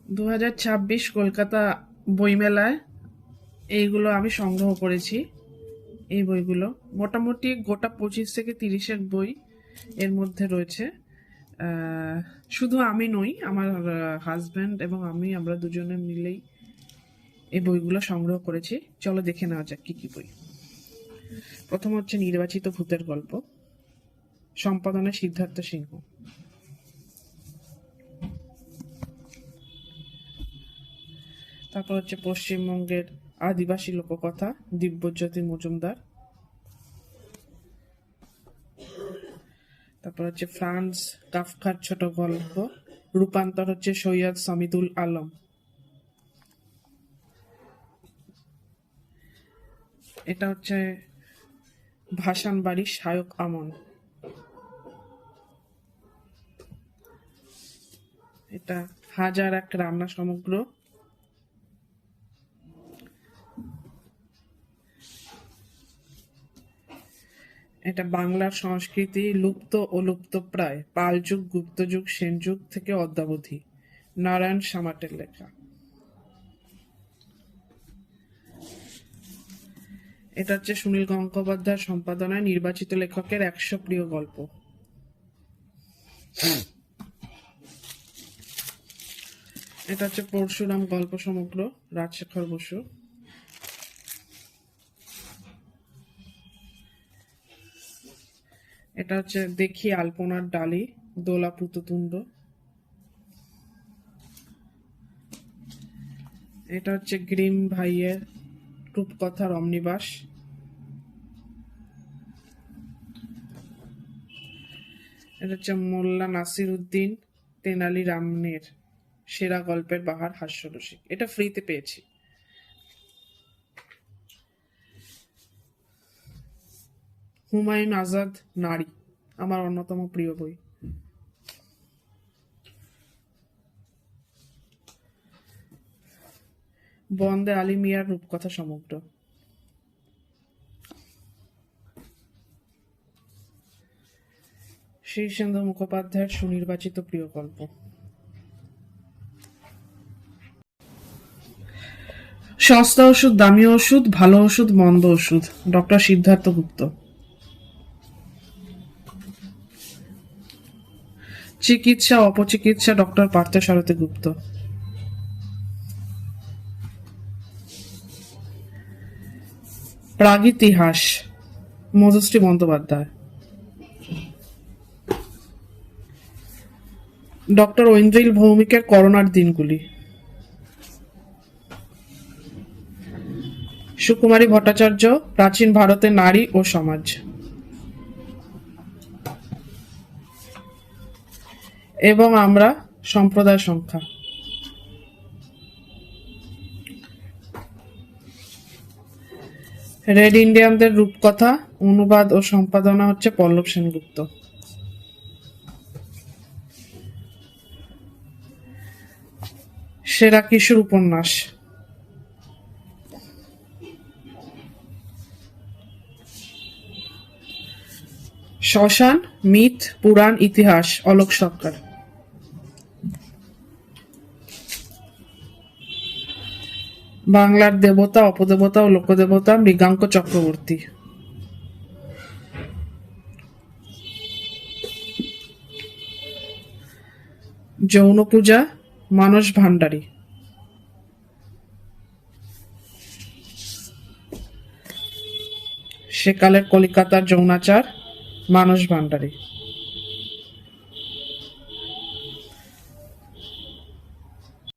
2026 কলকাতা বইমেলায় এইগুলো আমি সংগ্রহ করেছি। এই বইগুলো মোটামুটি গোটা 25 থেকে 30 বই এর মধ্যে রয়েছে। শুধু আমি নই, আমার হাজব্যান্ড এবং আমরা দুজনে মিলেই এই বইগুলো সংগ্রহ করেছি। চলো দেখে নেওয়া যাক কি কি বই। প্রথম হচ্ছে নির্বাচিত ভূতের গল্প, সম্পাদনা সিদ্ধার্থ সিংহ। তারপর হচ্ছে পশ্চিমবঙ্গের আদিবাসী লোককথা, দিব্যজ্যোতি মজুমদার। তারপর হচ্ছে ফ্রান্স কাফকার ছোট গল্প, রূপান্তর হচ্ছে সৈয়দ সামিদুল আলম। এটা হচ্ছে ভাসান বাড়ি, শায়ক আমন। এটা হাজার এক রান্না সমগ্র। এটা বাংলার সংস্কৃতি লুপ্ত ও লুপ্তপ্রায়, পাল যুগ, গুপ্ত যুগ, সেন যুগ থেকে অদ্যাবধি, নারায়ণ সামাটের লেখা। এটা হচ্ছে সুনীল গঙ্গোপাধ্যায় সম্পাদনায় নির্বাচিত লেখকের 100 প্রিয় গল্প। এটা হচ্ছে পরশুরাম গল্প সমগ্র, রাজশেখর বসু। এটা হচ্ছে দেখি আলপনার ডালি, দোলা পুততুণ্ড। এটা হচ্ছে গ্রিম ভাইয়ের রূপকথার অমনিবাস। এটা হচ্ছে মোল্লা নাসির উদ্দিন তেনালি রামনের সেরা গল্পের বাহার, হাস্যরসিক। এটা ফ্রিতে পেয়েছি। হুমায়ুন আজাদ নারী, আমার অন্যতম প্রিয় বই। বন্দে আলী মিয়ার রূপকথা সমগ্র। শীর্ষেন্দু মুখোপাধ্যায়ের সুনির্বাচিত প্রিয় গল্প। সস্তা ওষুধ, দামি ওষুধ, ভালো ওষুধ, মন্দ ওষুধ, ডক্টর সিদ্ধার্থ গুপ্ত। চিকিৎসা অপচিকিৎসা, ডক্টর পার্থসারথী গুপ্ত। প্রাগইতিহাস, মধুশ্রী বন্দ্যোপাধ্যায়। ডক্টর ঐন্দ্রিল ভৌমিকের করোনার দিনগুলি। সুকুমারী ভট্টাচার্য প্রাচীন ভারতের নারী ও সমাজ। এবং আমরা সম্প্রদায় সংখ্যা। রেড ইন্ডিয়ানদের রূপকথা, অনুবাদ ও সম্পাদনা হচ্ছে পল্লব সেনগুপ্ত। সেরা কিশোর উপন্যাস, শ্মশান, মিথ, পুরাণ, ইতিহাস, অলোক সরকার। বাংলার দেবতা, অপদেবতা ও লোকদেবতা, মৃগাঙ্ক চক্রবর্তী। যৌন পূজা, মানস ভান্ডারী। সেকালের কলিকাতার যৌনাচার, মানস ভান্ডারী।